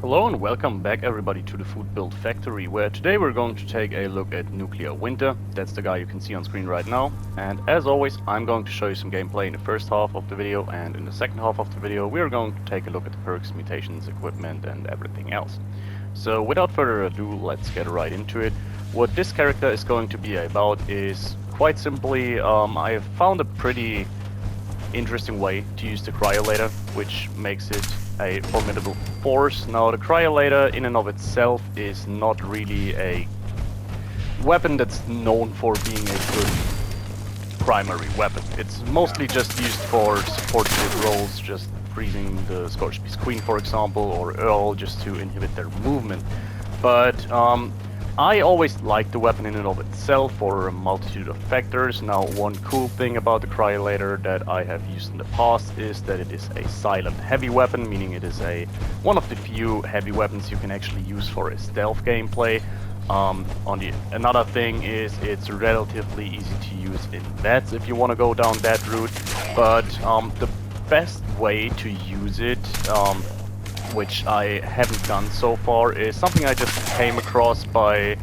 Hello and welcome back everybody to the Foodbuild factory, where today we're going to take a look at Nuclear Winter. That's the guy you can see on screen right now. And as always, I'm going to show you some gameplay in the first half of the video, and in the second half of the video we're going to take a look at the perks, mutations, equipment and everything else. So without further ado, let's get right into it. What this character is going to be about is quite simply, I have found a pretty interesting way to use the Cryolator, which makes it a formidable force. Now, the Cryolator in and of itself is not really a weapon that's known for being a good primary weapon. It's mostly just used for supportive roles, just freezing the Scorched Beast Queen, for example, or Earl, just to inhibit their movement. But I always liked the weapon in and of itself for a multitude of factors. Now, one cool thing about the Cryolator that I have used in the past is that it is a silent heavy weapon, meaning it is one of the few heavy weapons you can actually use for a stealth gameplay. Another thing is it's relatively easy to use in VETs if you want to go down that route, but the best way to use it, which I haven't done so far, is something I just came across by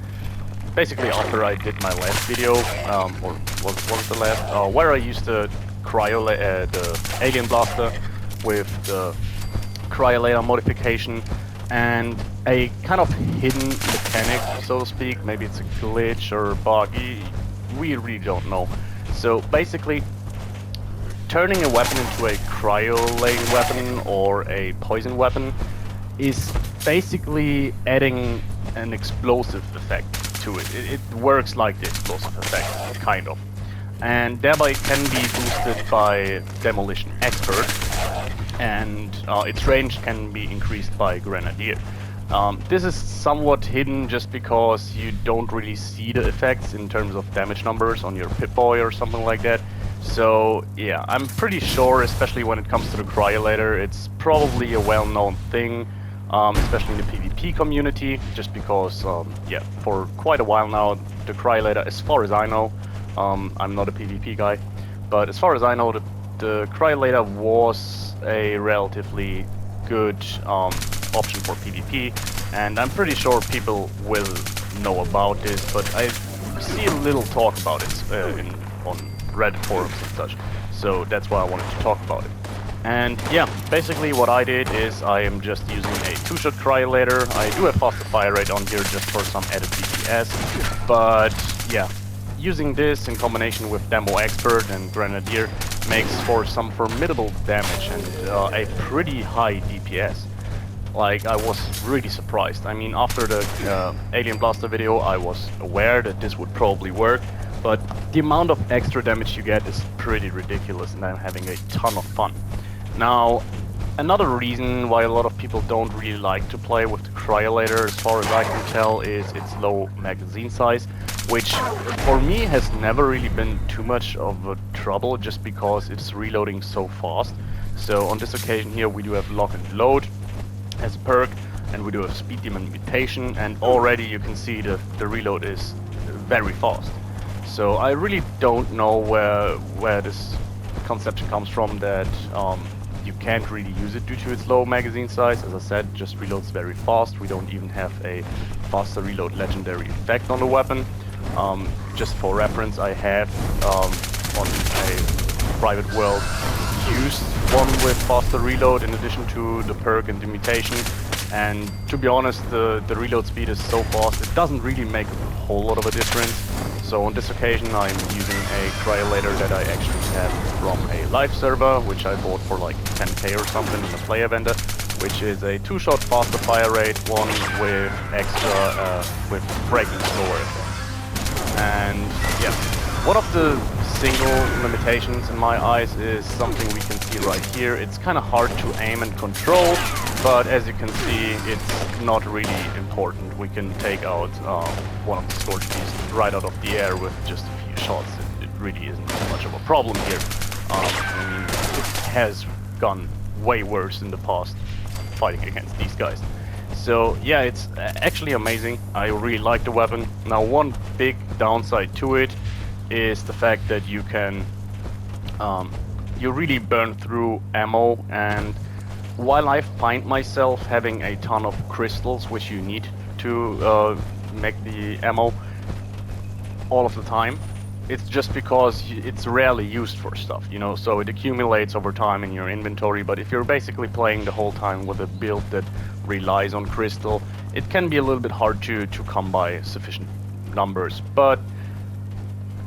basically after I did my last video, or was it the last, where I used the Alien Blaster with the Cryolator modification, and a kind of hidden mechanic, so to speak. Maybe it's a glitch or a bug, we really don't know. So basically, turning a weapon into a cryolating weapon or a poison weapon is basically adding an explosive effect to it. It works like the explosive effect, kind of. And thereby it can be boosted by Demolition Expert, and its range can be increased by Grenadier. This is somewhat hidden just because you don't really see the effects in terms of damage numbers on your Pip-Boy or something like that. So yeah, I'm pretty sure, especially when it comes to the Cryolator, it's probably a well-known thing, especially in the PvP community, just because, yeah, for quite a while now, the Cryolator, as far as I know, I'm not a PvP guy, but as far as I know, the Cryolator was a relatively good option for PvP, and I'm pretty sure people will know about this, but I see a little talk about it on Reddit forums and such, so that's why I wanted to talk about it. And yeah, basically what I did is I am just using a two-shot Cryolator. I do have faster fire rate on here just for some added DPS, but yeah, using this in combination with Demo Expert and Grenadier makes for some formidable damage and a pretty high DPS. Like, I was really surprised. I mean, after the Alien Blaster video, I was aware that this would probably work, but the amount of extra damage you get is pretty ridiculous, and I'm having a ton of fun. Now, another reason why a lot of people don't really like to play with the Cryolator, as far as I can tell, is its low magazine size, which for me has never really been too much of a trouble, just because it's reloading so fast. So on this occasion here we do have Lock and Load as a perk, and we do have Speed Demon Mutation, and already you can see the reload is very fast. So I really don't know where this conception comes from that you can't really use it due to its low magazine size. As I said, just reloads very fast. We don't even have a faster reload legendary effect on the weapon. Just for reference, I have on a private world used one with faster reload in addition to the perk and the mutation, and to be honest, the reload speed is so fast it doesn't really make a whole lot of a difference. So on this occasion I'm using a Cryolator that I actually have from a live server, which I bought for like 10k or something in a player vendor, which is a two-shot faster fire rate, one with extra with breaking slower effect. And yeah, one of the single limitations in my eyes is something we can see right here. It's kind of hard to aim and control, but as you can see, it's not really important. We can take out one of the Scorched Beasts right out of the air with just a few shots. It really isn't much of a problem here. I mean, it has gone way worse in the past fighting against these guys. So yeah, it's actually amazing. I really like the weapon. Now, one big downside to it is the fact that you can you really burn through ammo, and while I find myself having a ton of crystals, which you need to make the ammo all of the time, it's just because it's rarely used for stuff, you know, so it accumulates over time in your inventory. But if you're basically playing the whole time with a build that relies on crystal, it can be a little bit hard to come by sufficient numbers. But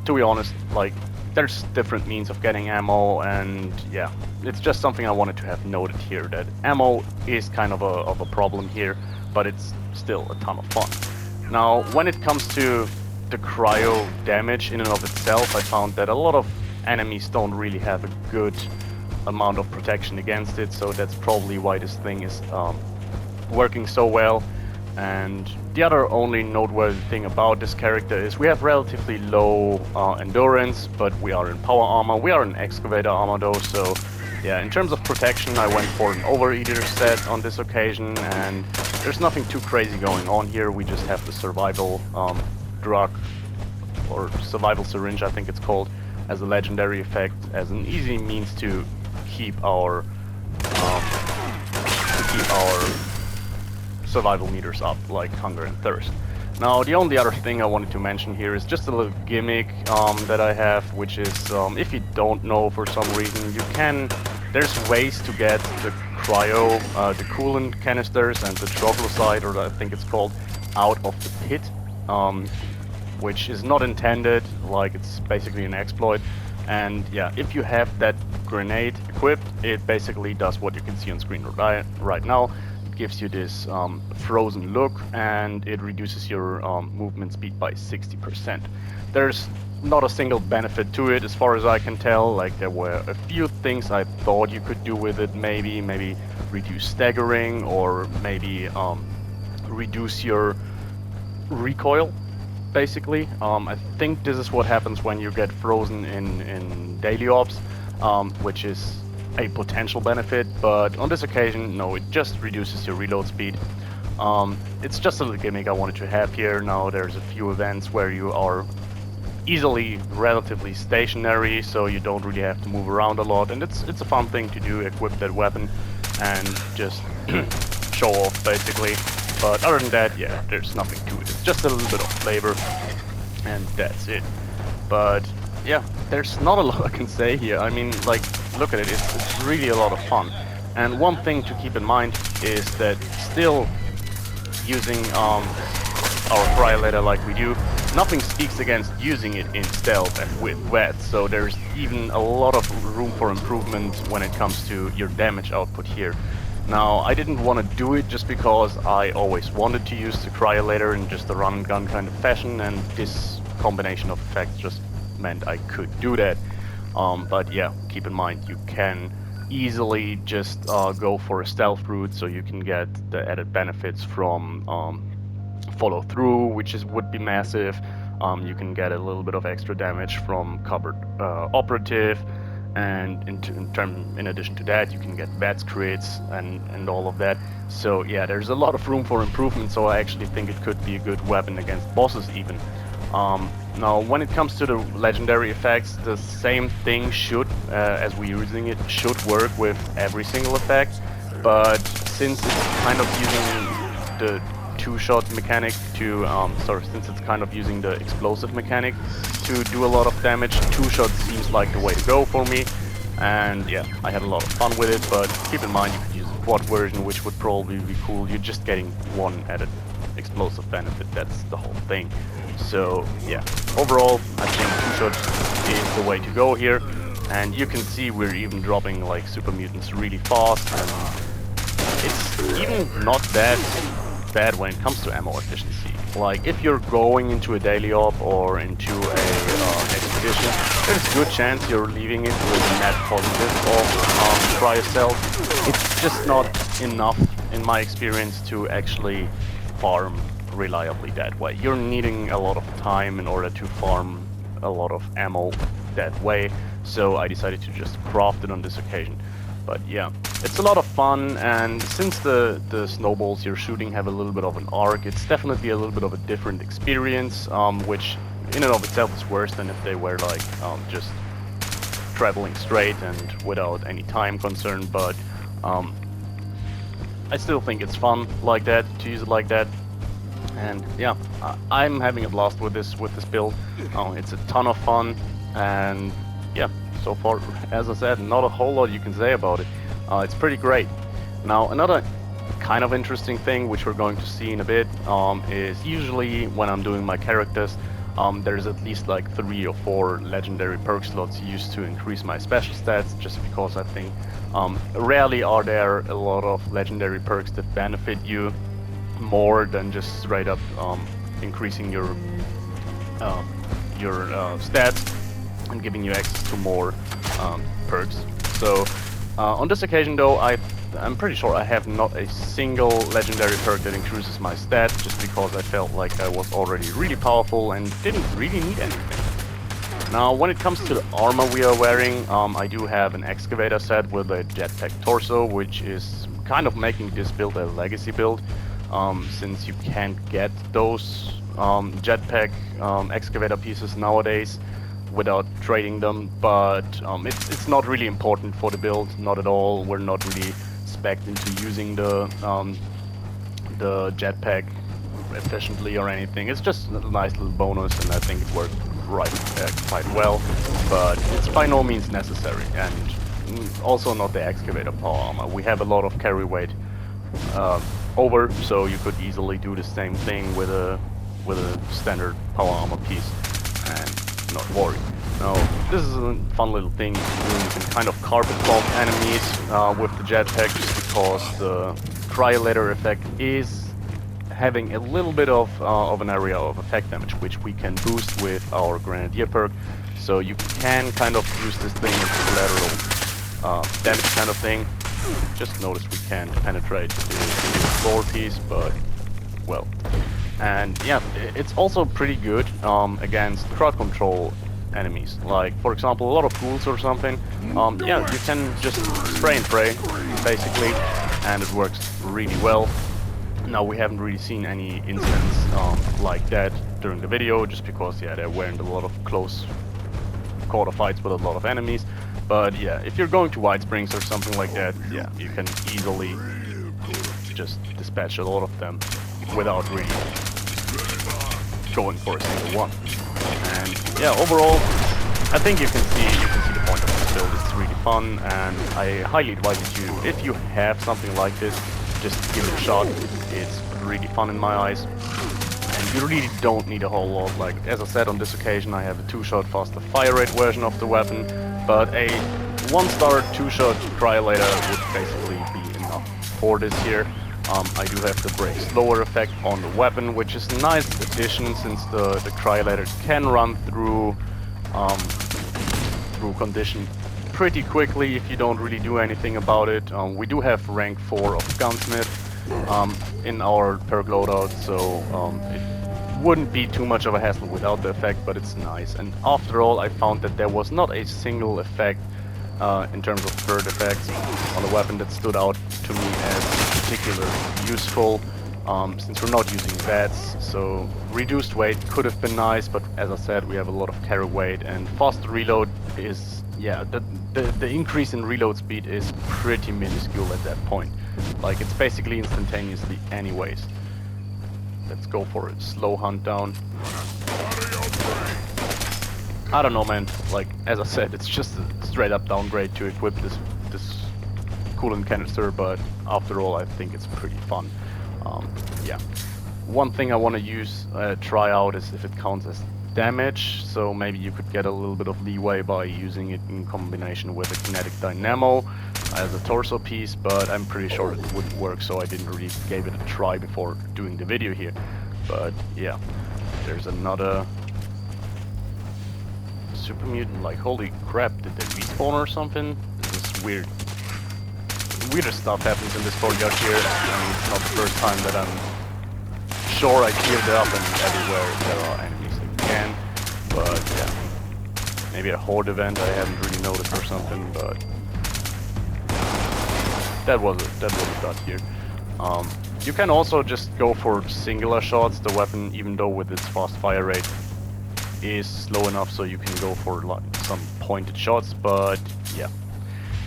to be honest, like, there's different means of getting ammo, and yeah, it's just something I wanted to have noted here, that ammo is kind of a problem here, but it's still a ton of fun. Now, when it comes to the cryo damage in and of itself, I found that a lot of enemies don't really have a good amount of protection against it, so that's probably why this thing is working so well. And the other only noteworthy thing about this character is we have relatively low endurance, but we are in power armor. We are in excavator armor though, so yeah, in terms of protection I went for an overeater set on this occasion, and there's nothing too crazy going on here. We just have the survival drug, or survival syringe I think it's called, as a legendary effect, as an easy means to keep our survival meters up, like hunger and thirst. Now, the only other thing I wanted to mention here is just a little gimmick that I have, which is, if you don't know for some reason, there's ways to get the cryo, the coolant canisters and the troglodyte, or I think it's called, out of the pit, which is not intended, like it's basically an exploit. And yeah, if you have that grenade equipped, it basically does what you can see on screen right now. It gives you this frozen look, and it reduces your movement speed by 60%. There's not a single benefit to it as far as I can tell. Like, there were a few things I thought you could do with it, maybe reduce staggering, or maybe reduce your recoil. Basically, I think this is what happens when you get frozen in daily ops, which is a potential benefit, but on this occasion, no, it just reduces your reload speed. It's just a little gimmick I wanted to have here. Now, there's a few events where you are easily relatively stationary, so you don't really have to move around a lot, and it's a fun thing to do, equip that weapon and just show off, basically. But other than that, yeah, there's nothing to it. It's just a little bit of flavor, and that's it. But yeah, there's not a lot I can say here. I mean, like, look at it, it's really a lot of fun. And one thing to keep in mind is that still using our Cryolator like we do, nothing speaks against using it in stealth and with wet, so there's even a lot of room for improvement when it comes to your damage output here. Now, I didn't want to do it just because I always wanted to use the Cryolator in just a run and gun kind of fashion, and this combination of effects just meant I could do that. But yeah, keep in mind, you can easily just go for a stealth route, so you can get the added benefits from follow through, which would be massive. You can get a little bit of extra damage from covered operative, and in addition to that, you can get bats crits and all of that. So yeah, there's a lot of room for improvement, so I actually think it could be a good weapon against bosses even. Now, when it comes to the legendary effects, the same thing should, as we're using it, should work with every single effect, but since it's kind of using the two-shot mechanic to, since it's kind of using the explosive mechanic to do a lot of damage, two-shot seems like the way to go for me. And yeah, I had a lot of fun with it, but keep in mind you could use a quad version, which would probably be cool. You're just getting one added explosive benefit, that's the whole thing. So yeah, overall, I think two-shot is the way to go here. And you can see we're even dropping like super mutants really fast, and it's even not that bad when it comes to ammo efficiency. Like, if you're going into a daily op or into a expedition, there's a good chance you're leaving it with a net positive of cryo cells. It's just not enough, in my experience, to actually farm reliably that way. You're needing a lot of time in order to farm a lot of ammo that way, so I decided to just craft it on this occasion. But yeah, it's a lot of fun, and since the snowballs you're shooting have a little bit of an arc, it's definitely a little bit of a different experience, which in and of itself is worse than if they were like just traveling straight and without any time concern. But I still think it's fun like that, to use it like that. And yeah, I'm having a blast with this build. It's a ton of fun, and yeah, so far, as I said, not a whole lot you can say about it. It's pretty great. Now, another kind of interesting thing, which we're going to see in a bit, is usually when I'm doing my characters, there's at least like 3 or 4 legendary perk slots used to increase my special stats, just because I think rarely are there a lot of legendary perks that benefit you more than just straight up increasing your stats and giving you access to more perks. So on this occasion though, I'm pretty sure I have not a single legendary perk that increases my stats, just because I felt like I was already really powerful and didn't really need anything. Now, when it comes to the armor we are wearing, I do have an excavator set with a jetpack torso, which is kind of making this build a legacy build, since you can't get those jetpack excavator pieces nowadays without trading them. But it's not really important for the build, not at all. We're not really spec'd into using the jetpack efficiently or anything. It's just a nice little bonus, and I think it worked quite well, but it's by no means necessary, and also not the excavator power armor. We have a lot of carry weight over, so you could easily do the same thing with a standard power armor piece and not worry. Now, this is a fun little thing. You can kind of carpet bomb enemies with the jetpack, just because the Cryolater effect is having a little bit of an area of effect damage, which we can boost with our Grenadier perk. So you can kind of use this thing as a collateral damage kind of thing. Just notice we can't penetrate the floor piece, but well. And yeah, it's also pretty good against crowd control enemies. Like, for example, a lot of ghouls or something. Yeah, you can just spray and pray, basically, and it works really well. Now, we haven't really seen any incidents like that during the video, just because, yeah, there weren't a lot of close quarter fights with a lot of enemies. But yeah, if you're going to White Springs or something like that, yeah, you can easily just dispatch a lot of them without really going for a single one. And yeah, overall, I think you can see the point of this build. It's really fun, and I highly advise you, if you have something like this, just give it a shot. It's really fun in my eyes, and you really don't need a whole lot. Like, as I said, on this occasion I have a 2-shot faster fire rate version of the weapon, but a 1-star 2-shot Cryolator would basically be enough for this here. I do have the break slower effect on the weapon, which is a nice addition, since the Cryolator can run through condition pretty quickly if you don't really do anything about it. We do have rank 4 of Gunsmith in our perk loadout, so it wouldn't be too much of a hassle without the effect, but it's nice. And after all, I found that there was not a single effect in terms of bird effects on the weapon that stood out to me as particularly useful, since we're not using VATS. So reduced weight could have been nice, but as I said, we have a lot of carry weight, and fast reload is, yeah, the increase in reload speed is pretty minuscule at that point. Like, it's basically instantaneously anyways. Let's go for a slow hunt down. I don't know, man. Like, as I said, it's just a straight up downgrade to equip this coolant canister, but after all, I think it's pretty fun. Yeah. One thing I want to try out is if it counts as damage, so maybe you could get a little bit of leeway by using it in combination with a kinetic dynamo as a torso piece, but I'm pretty sure it wouldn't work, so I didn't really give it a try before doing the video here. But yeah, there's another super mutant. Like, holy crap, did they respawn or something? This is weird. Weirder stuff happens in this courtyard here. I mean, it's not the first time that I'm sure I cleared it up, and everywhere there are enemies again. But yeah, maybe a horde event I haven't really noticed or something, but that was a dot here. You can also just go for singular shots. The weapon, even though with its fast fire rate, is slow enough so you can go for like some pointed shots, but yeah.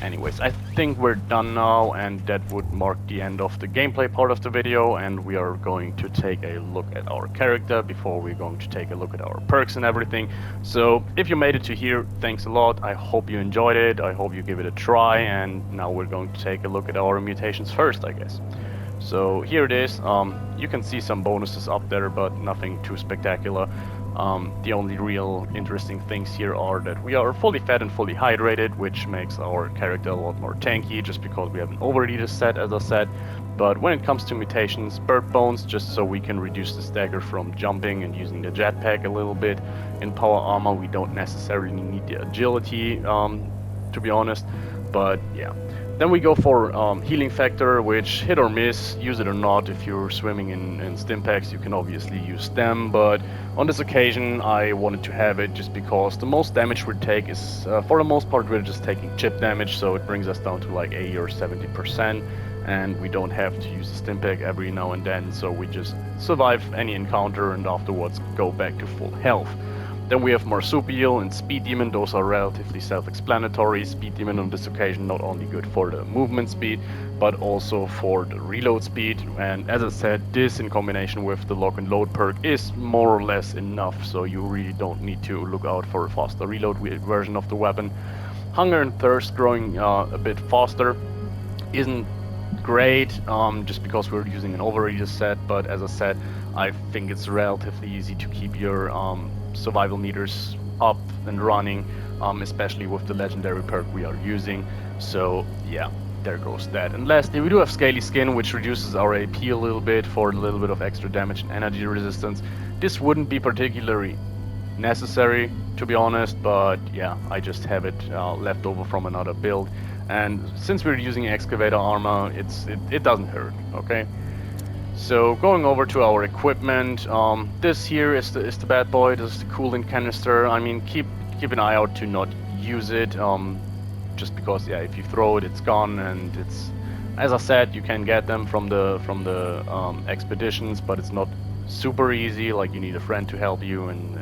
Anyways, I think we're done now, and that would mark the end of the gameplay part of the video, and we are going to take a look at our character before we're going to take a look at our perks and everything. So if you made it to here, thanks a lot. I hope you enjoyed it. I hope you give it a try, and now we're going to take a look at our mutations first, I guess. So here it is. You can see some bonuses up there, but nothing too spectacular. The only real interesting things here are that we are fully fed and fully hydrated, which makes our character a lot more tanky, just because we have an overeater set, as I said. But when it comes to mutations, bird bones, just so we can reduce the stagger from jumping and using the jetpack a little bit. In power armor, we don't necessarily need the agility, to be honest, but yeah. Then we go for healing factor, which hit or miss, use it or not. If you're swimming in stim packs, you can obviously use them, but on this occasion I wanted to have it just because the most damage we take is, for the most part, we're just taking chip damage, so it brings us down to like 80 or 70%, and we don't have to use a stim pack every now and then, so we just survive any encounter and afterwards go back to full health. Then we have Marsupial and Speed Demon. Those are relatively self-explanatory. Speed Demon on this occasion not only good for the movement speed, but also for the reload speed. And as I said, this in combination with the lock and load perk is more or less enough, so you really don't need to look out for a faster reload version of the weapon. Hunger and Thirst growing a bit faster isn't great, just because we're using an overeater set, but as I said, I think it's relatively easy to keep your survival meters up and running, especially with the legendary perk we are using. So yeah, there goes that. And lastly, we do have Scaly Skin, which reduces our AP a little bit for a little bit of extra damage and energy resistance. This wouldn't be particularly necessary, to be honest, but yeah, I just have it left over from another build. And since we're using excavator armor, it doesn't hurt, okay? So going over to our equipment, this here is the bad boy. This is the coolant canister. I mean, keep an eye out to not use it, just because yeah, if you throw it, it's gone, and it's, as I said, you can get them from the expeditions, but it's not super easy. Like, you need a friend to help you, and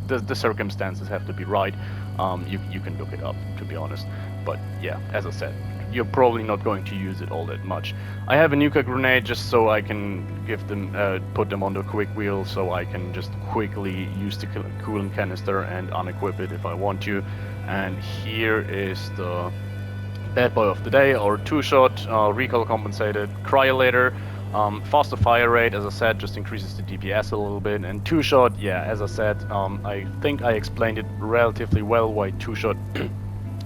the circumstances have to be right. You can look it up, to be honest, but yeah, as I said, you're probably not going to use it all that much. I have a nuka grenade just so I can give them, put them on the quick wheel, so I can just quickly use the coolant canister and unequip it if I want to. And here is the bad boy of the day, our two-shot, recoil compensated Cryolator. Faster fire rate, as I said, just increases the DPS a little bit, and two-shot, yeah, as I said, I think I explained it relatively well why two-shot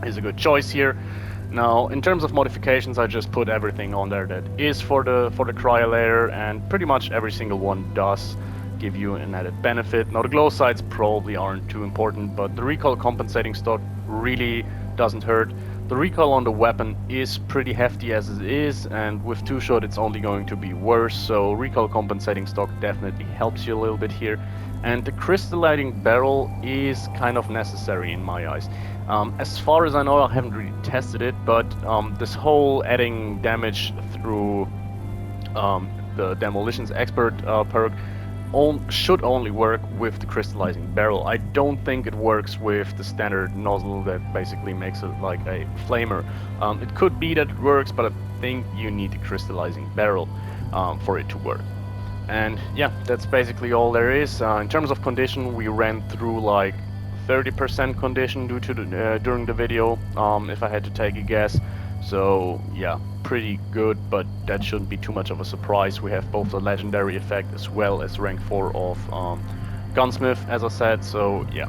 is a good choice here. Now, in terms of modifications, I just put everything on there that is for the Cryolator, and pretty much every single one does give you an added benefit. Now, the glow sights probably aren't too important, but the recoil compensating stock really doesn't hurt. The recoil on the weapon is pretty hefty as it is, and with two-shot it's only going to be worse, so recoil compensating stock definitely helps you a little bit here. And the crystallizing barrel is kind of necessary in my eyes. As far as I know, I haven't really tested it, but this whole adding damage through the Demolitions Expert perk should only work with the crystallizing barrel. I don't think it works with the standard nozzle that basically makes it like a flamer. It could be that it works, but I think you need the crystallizing barrel for it to work. And yeah, that's basically all there is. In terms of condition, we ran through like 30% condition due to the, during the video, if I had to take a guess. So yeah, pretty good, but that shouldn't be too much of a surprise. We have both the legendary effect as well as rank 4 of Gunsmith, as I said, so yeah.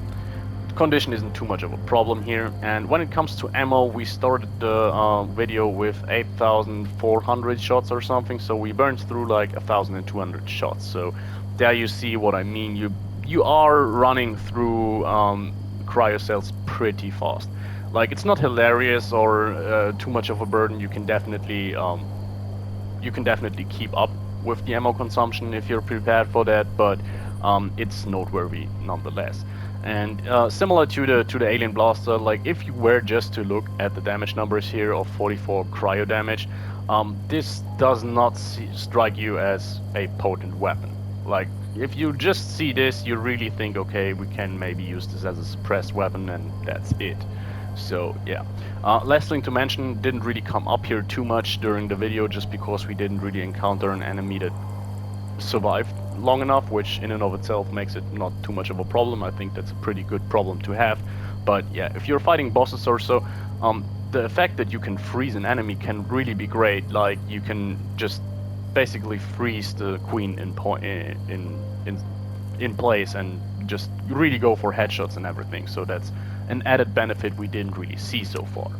Condition isn't too much of a problem here. And when it comes to ammo, we started the video with 8,400 shots or something, so we burned through like 1,200 shots. So there you see what I mean. You are running through cryo cells pretty fast. Like, it's not hilarious or too much of a burden. You can definitely keep up with the ammo consumption if you're prepared for that, but it's noteworthy nonetheless. And similar to the Alien Blaster, like, if you were just to look at the damage numbers here of 44 cryo damage, this does not strike you as a potent weapon. Like, if you just see this, you really think, okay, we can maybe use this as a suppressed weapon, and that's it. So yeah. Last thing to mention, didn't really come up here too much during the video just because we didn't really encounter an enemy that survived long enough, which in and of itself makes it not too much of a problem. I think that's a pretty good problem to have. But yeah, if you're fighting bosses or so, the fact that you can freeze an enemy can really be great. Like, you can just basically freeze the queen in place and just really go for headshots and everything. So that's an added benefit we didn't really see so far.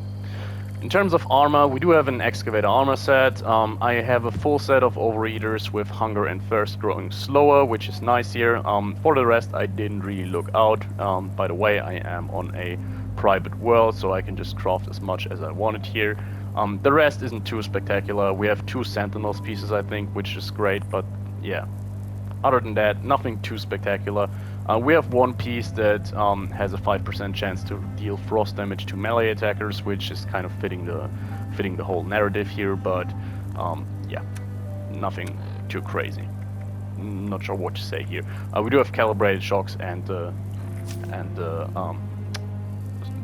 In terms of armor, we do have an excavator armor set. I have a full set of overeaters with hunger and thirst growing slower, which is nice here. For the rest, I didn't really look out. By the way, I am on a private world, so I can just craft as much as I wanted here. The rest isn't too spectacular. We have 2 sentinels pieces, I think, which is great, but yeah. Other than that, nothing too spectacular. We have 1 piece that has a 5% chance to deal frost damage to melee attackers, which is kind of fitting the whole narrative here, but yeah, nothing too crazy. Not sure what to say here. We do have calibrated shocks and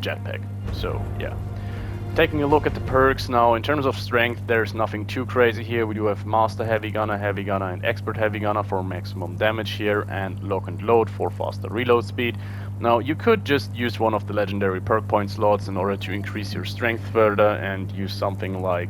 jetpack, so yeah. Taking a look at the perks now, in terms of strength, there's nothing too crazy here. We do have Master Heavy Gunner, and Expert Heavy Gunner for maximum damage here, and Lock and Load for faster reload speed. Now, you could just use one of the legendary perk point slots in order to increase your strength further and use something like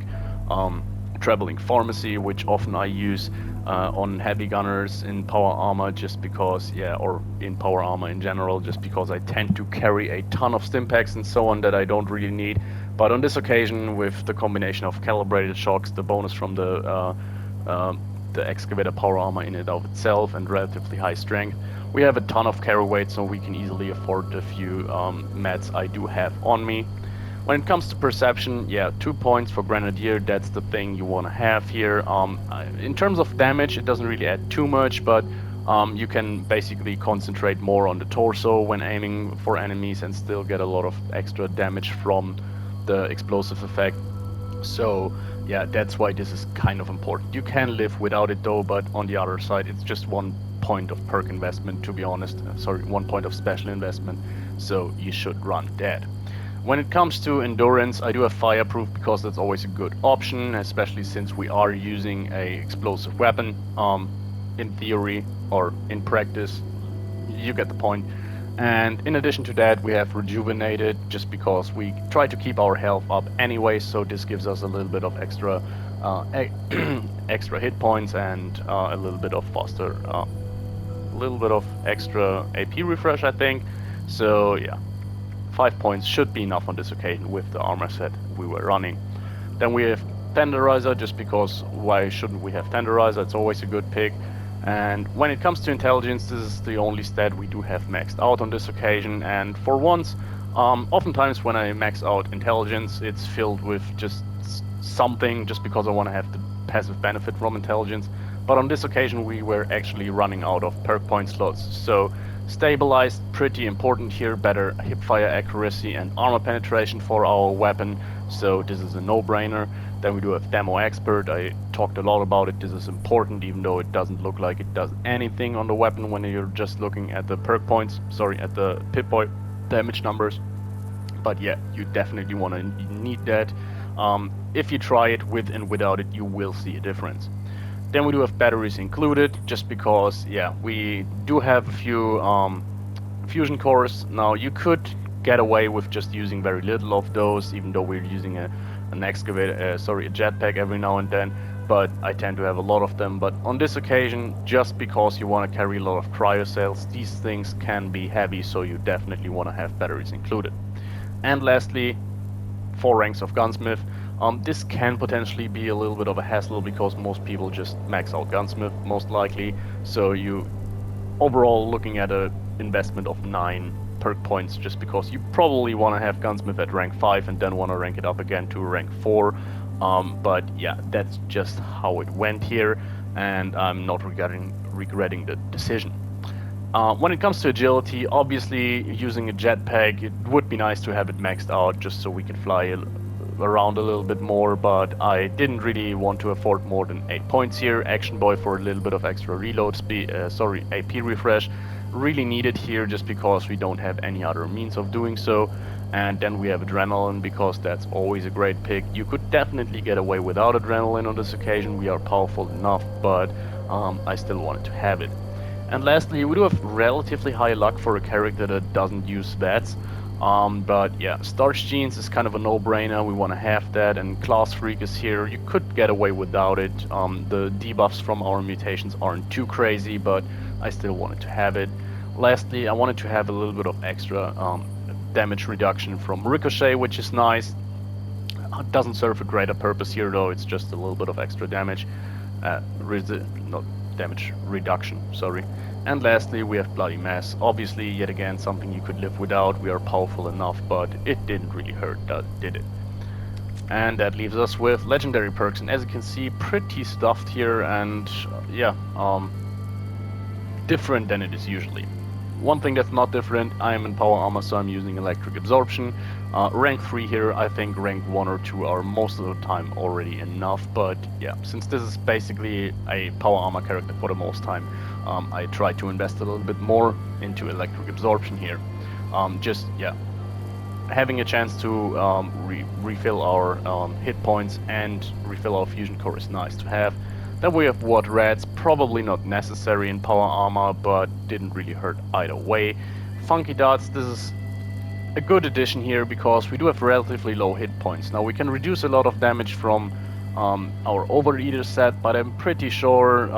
Traveling Pharmacy, which often I use on heavy gunners in power armor, just because, yeah, or in power armor in general, just because I tend to carry a ton of stimpaks and so on that I don't really need. But on this occasion, with the combination of calibrated shocks, the bonus from the excavator power armor in and of itself, and relatively high strength, we have a ton of carry weight, so we can easily afford the few mats I do have on me. When it comes to perception, yeah, 2 points for Grenadier, that's the thing you want to have here. In terms of damage, it doesn't really add too much, but you can basically concentrate more on the torso when aiming for enemies and still get a lot of extra damage from the explosive effect. So yeah, that's why this is kind of important. You can live without it though, but on the other side, it's just 1 point of perk investment, to be honest. Sorry, 1 point of special investment, so you should run that. When it comes to endurance, I do have fireproof because that's always a good option, especially since we are using a explosive weapon. In theory, or in practice, you get the point. And in addition to that, we have rejuvenated, just because we try to keep our health up anyway, so this gives us a little bit of extra extra hit points and a little bit of faster, a little bit of extra AP refresh, I think. So yeah, 5 points should be enough on this occasion with the armor set we were running. Then we have Tenderizer, just because why shouldn't we have Tenderizer? It's always a good pick. And when it comes to intelligence, this is the only stat we do have maxed out on this occasion, and for once, oftentimes when I max out intelligence, it's filled with just something, just because I want to have the passive benefit from intelligence. But on this occasion we were actually running out of perk point slots, so stabilized, pretty important here, better hipfire accuracy and armor penetration for our weapon, so this is a no-brainer. Then we do have Demo Expert. I talked a lot about it. This is important, even though it doesn't look like it does anything on the weapon when you're just looking at the perk points, sorry, at the pip point damage numbers. But yeah, you definitely want to need that. If you try it with and without it, you will see a difference. Then we do have batteries included, just because, yeah, we do have a few fusion cores. Now, you could get away with just using very little of those, even though we're using an excavator, a jetpack every now and then, but I tend to have a lot of them. But on this occasion, just because you want to carry a lot of cryo cells, these things can be heavy, so you definitely want to have batteries included. And lastly, 4 ranks of gunsmith. This can potentially be a little bit of a hassle, because most people just max out gunsmith, most likely, so you overall looking at a investment of 9 perk points, just because you probably want to have gunsmith at rank 5 and then want to rank it up again to rank 4. But yeah, that's just how it went here, and I'm not regretting the decision. When it comes to agility, obviously using a jetpack, it would be nice to have it maxed out just so we can fly around a little bit more, but I didn't really want to afford more than 8 points here. Action Boy for a little bit of extra reload speed, AP refresh, really needed here, just because we don't have any other means of doing so. And then we have adrenaline, because that's always a great pick. You could definitely get away without adrenaline on this occasion. We are powerful enough, but I still wanted to have it. And lastly, we do have relatively high luck for a character that doesn't use VATS. But yeah, Starch Genes is kind of a no-brainer. We want to have that, and Class Freak is here. You could get away without it. The debuffs from our mutations aren't too crazy, but I still wanted to have it. Lastly, I wanted to have a little bit of extra damage reduction from Ricochet, which is nice. It doesn't serve a greater purpose here though, it's just a little bit of extra damage. Not damage reduction, sorry. And lastly, we have Bloody Mass. Obviously, yet again, something you could live without. We are powerful enough, but it didn't really hurt, did it? And that leaves us with legendary perks, and as you can see, pretty stuffed here, and yeah, different than it is usually. One thing that's not different, I am in power armor, so I'm using electric absorption. Rank 3 here, I think rank 1 or 2 are most of the time already enough, but yeah, since this is basically a power armor character for the most time, I try to invest a little bit more into electric absorption here. Yeah, having a chance to refill our hit points and refill our fusion core is nice to have. Then we have Ward Rats, probably not necessary in power armor, but didn't really hurt either way. Funky Darts, this is a good addition here because we do have relatively low hit points. Now we can reduce a lot of damage from our Overeater set, but I'm pretty sure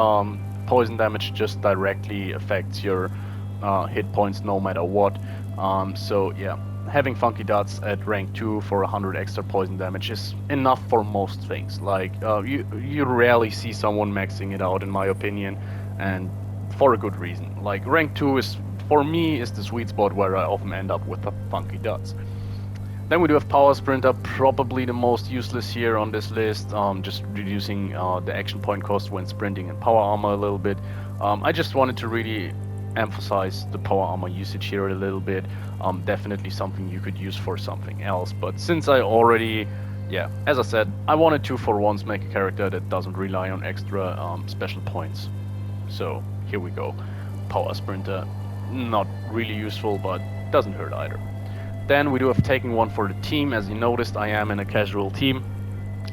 poison damage just directly affects your hit points no matter what. So yeah, having Funky Darts at rank 2 for 100 extra poison damage is enough for most things. Like, you rarely see someone maxing it out, in my opinion, and for a good reason. Like, rank 2 is, for me, is the sweet spot where I often end up with the Funky Darts. Then we do have Power Sprinter, probably the most useless here on this list, just reducing the action point cost when sprinting and power armor a little bit. I just wanted to really emphasize the power armor usage here a little bit. Definitely something you could use for something else, but since I already, yeah, as I said, I wanted to for once make a character that doesn't rely on extra special points. So here we go. Power Sprinter, not really useful, but doesn't hurt either. Then we do have taking one for the team. As you noticed, I am in a casual team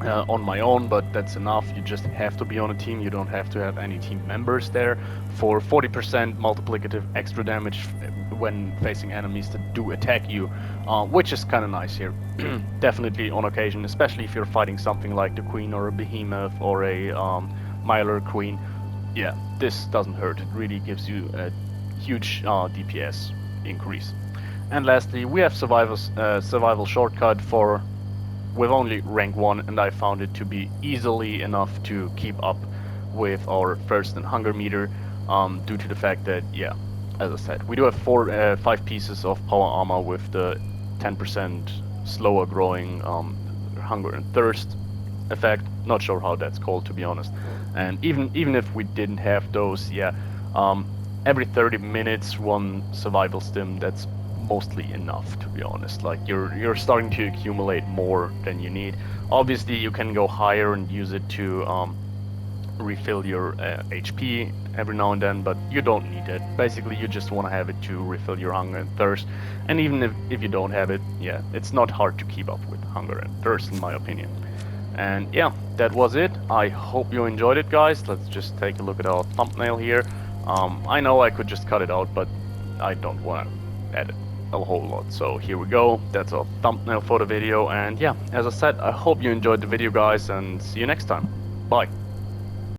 on my own, but that's enough. You just have to be on a team. You don't have to have any team members there. For 40% multiplicative extra damage when facing enemies that do attack you, which is kind of nice here. Definitely on occasion, especially if you're fighting something like the Queen or a Behemoth or a Mylar Queen. Yeah, this doesn't hurt. It really gives you a huge DPS increase. And lastly, we have survival shortcut for with only rank 1, and I found it to be easily enough to keep up with our thirst and hunger meter, due to the fact that, yeah, as I said, we do have 5 pieces of power armor with the 10% slower growing hunger and thirst effect. Not sure how that's called, to be honest. And even if we didn't have those, yeah, every 30 minutes one survival stim, that's mostly enough, to be honest. Like, you're starting to accumulate more than you need. Obviously you can go higher and use it to refill your HP every now and then, but you don't need it. Basically you just want to have it to refill your hunger and thirst, and even if you don't have it, yeah, it's not hard to keep up with hunger and thirst, in my opinion. And yeah, that was it. I hope you enjoyed it, guys. Let's just take a look at our thumbnail here. I know I could just cut it out, but I don't want to edit a whole lot. So here we go. That's our thumbnail for the video. And yeah, as I said, I hope you enjoyed the video, guys, and see you next time. Bye.